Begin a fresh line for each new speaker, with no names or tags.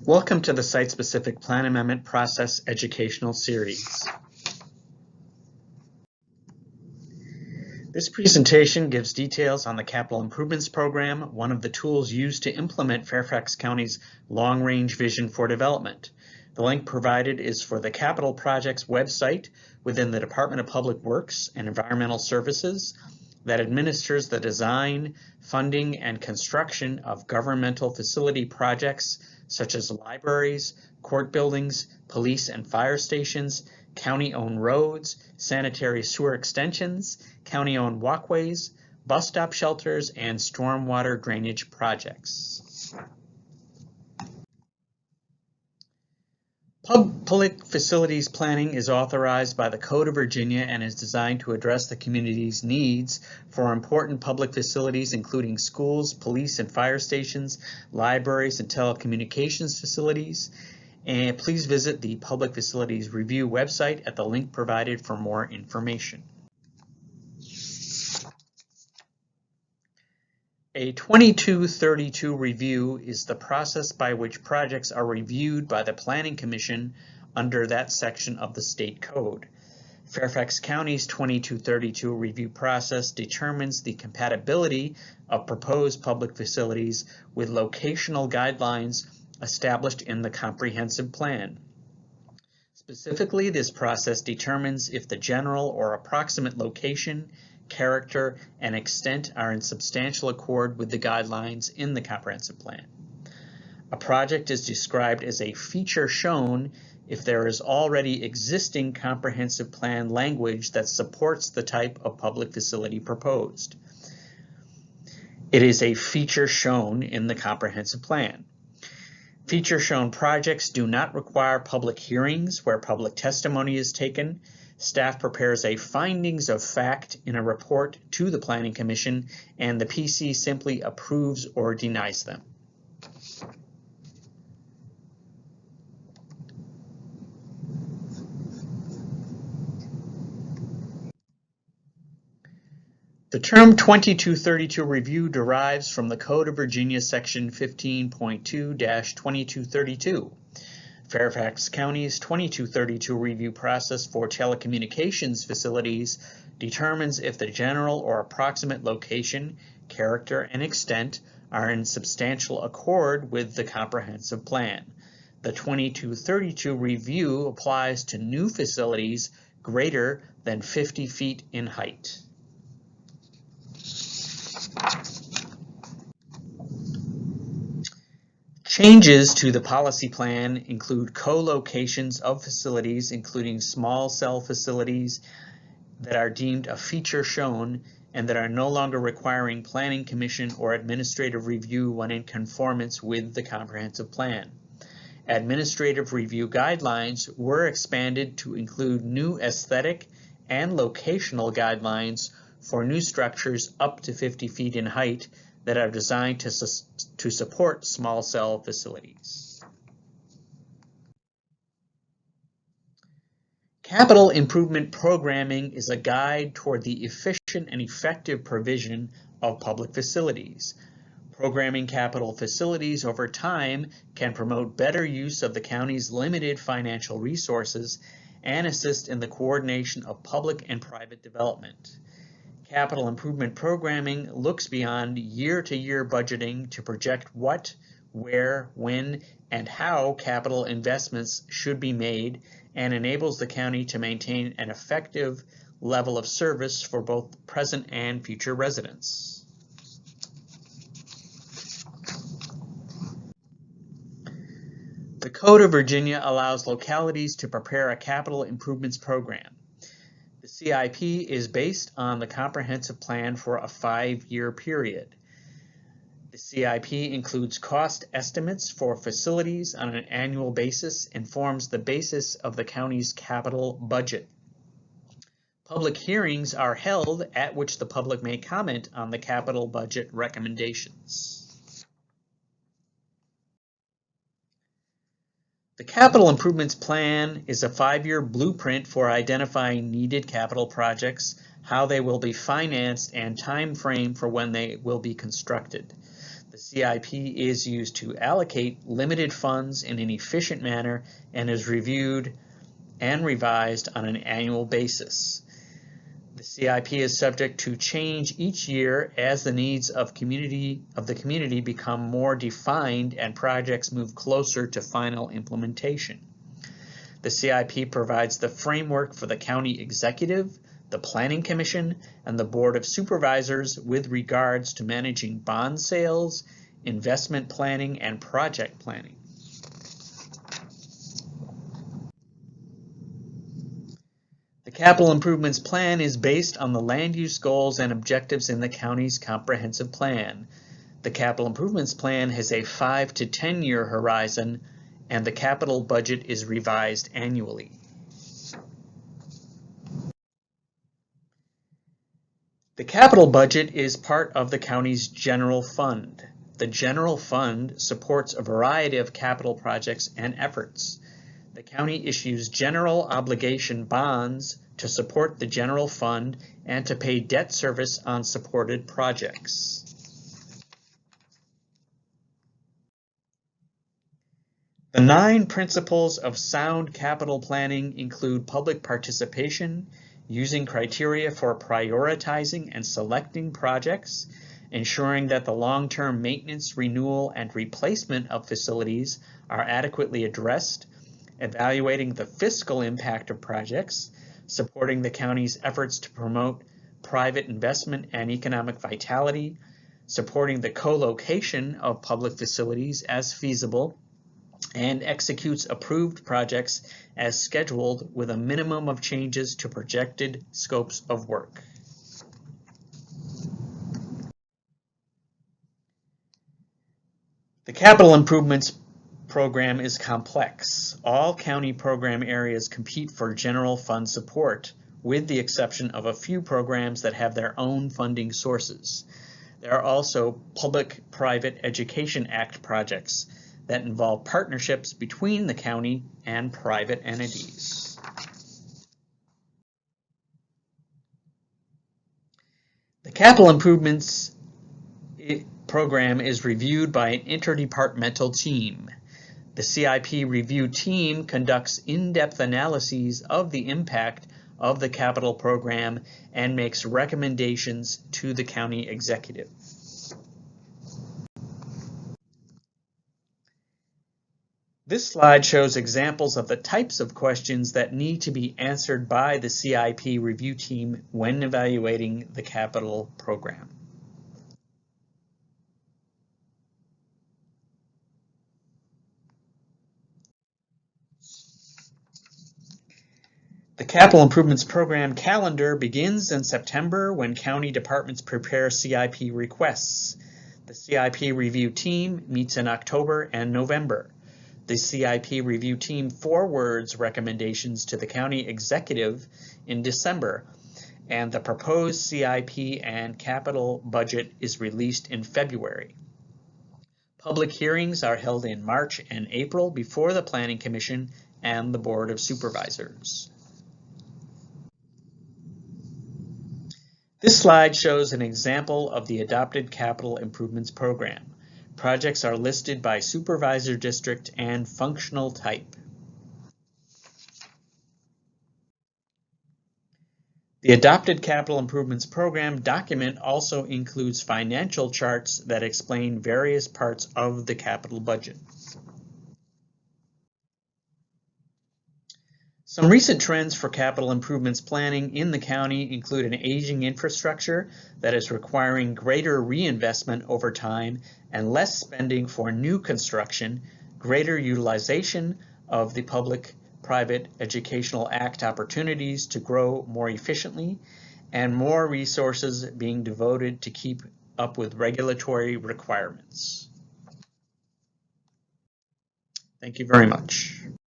Welcome to the Site-Specific Plan Amendment Process Educational Series. This presentation gives details on the Capital Improvements Program, one of the tools used to implement Fairfax County's long-range vision for development. The link provided is for the Capital Projects website within the Department of Public Works and Environmental Services that administers the design, funding, and construction of governmental facility projects such as libraries, court buildings, police and fire stations, county-owned roads, sanitary sewer extensions, county-owned walkways, bus stop shelters, and stormwater drainage projects. Public facilities planning is authorized by the Code of Virginia and is designed to address the community's needs for important public facilities, including schools, police and fire stations, libraries, and telecommunications facilities. And please visit the Public Facilities Review website at the link provided for more information. A 2232 review is the process by which projects are reviewed by the Planning Commission under that section of the state code. Fairfax County's 2232 review process determines the compatibility of proposed public facilities with locational guidelines established in the comprehensive plan. Specifically, this process determines if the general or approximate location, character, and extent are in substantial accord with the guidelines in the comprehensive plan. A project is described as a feature shown if there is already existing comprehensive plan language that supports the type of public facility proposed. It is a feature shown in the comprehensive plan. Feature shown projects do not require public hearings where public testimony is taken. Staff prepares a findings of fact in a report to the Planning Commission, and the PC simply approves or denies them. The term 2232 review derives from the Code of Virginia section 15.2-2232. Fairfax County's 2232 review process for telecommunications facilities determines if the general or approximate location, character, and extent are in substantial accord with the comprehensive plan. The 2232 review applies to new facilities greater than 50 feet in height. Changes to the policy plan include co-locations of facilities, including small cell facilities that are deemed a feature shown and that are no longer requiring Planning Commission or administrative review when in conformance with the comprehensive plan. Administrative review guidelines were expanded to include new aesthetic and locational guidelines for new structures up to 50 feet in height that are designed to support small cell facilities. Capital improvement programming is a guide toward the efficient and effective provision of public facilities. Programming capital facilities over time can promote better use of the county's limited financial resources and assist in the coordination of public and private development. Capital improvement programming looks beyond year-to-year budgeting to project what, where, when, and how capital investments should be made and enables the county to maintain an effective level of service for both present and future residents. The Code of Virginia allows localities to prepare a capital improvements program. The CIP is based on the comprehensive plan for a 5-year period. The CIP includes cost estimates for facilities on an annual basis and forms the basis of the county's capital budget. Public hearings are held at which the public may comment on the capital budget recommendations. The Capital Improvements Plan is a 5-year blueprint for identifying needed capital projects, how they will be financed, and time frame for when they will be constructed. The CIP is used to allocate limited funds in an efficient manner and is reviewed and revised on an annual basis. The CIP is subject to change each year as the needs of the community become more defined and projects move closer to final implementation. The CIP provides the framework for the county executive, the Planning Commission, and the Board of Supervisors with regards to managing bond sales, investment planning, and project planning. The Capital Improvements Plan is based on the land use goals and objectives in the county's comprehensive plan. The Capital Improvements Plan has a 5 to 10 year horizon, and the capital budget is revised annually. The capital budget is part of the county's general fund. The general fund supports a variety of capital projects and efforts. The county issues general obligation bonds to support the general fund and to pay debt service on supported projects. The 9 principles of sound capital planning include public participation, using criteria for prioritizing and selecting projects, ensuring that the long-term maintenance, renewal, and replacement of facilities are adequately addressed, evaluating the fiscal impact of projects, supporting the county's efforts to promote private investment and economic vitality, supporting the co-location of public facilities as feasible, and executes approved projects as scheduled with a minimum of changes to projected scopes of work. The capital improvements program is complex. All county program areas compete for general fund support, with the exception of a few programs that have their own funding sources. There are also Public-Private Education Act projects that involve partnerships between the county and private entities. The capital improvements program is reviewed by an interdepartmental team. The CIP Review Team conducts in-depth analyses of the impact of the capital program and makes recommendations to the county executive. This slide shows examples of the types of questions that need to be answered by the CIP Review Team when evaluating the capital program. The Capital Improvements Program calendar begins in September when county departments prepare CIP requests. The CIP Review Team meets in October and November. The CIP Review Team forwards recommendations to the county executive in December, and the proposed CIP and capital budget is released in February. Public hearings are held in March and April before the Planning Commission and the Board of Supervisors. This slide shows an example of the adopted capital improvements program. Projects are listed by supervisor district and functional type. The adopted capital improvements program document also includes financial charts that explain various parts of the capital budget. Some recent trends for capital improvements planning in the county include an aging infrastructure that is requiring greater reinvestment over time and less spending for new construction, greater utilization of the Public-Private Educational Act opportunities to grow more efficiently, and more resources being devoted to keep up with regulatory requirements. Thank you very much.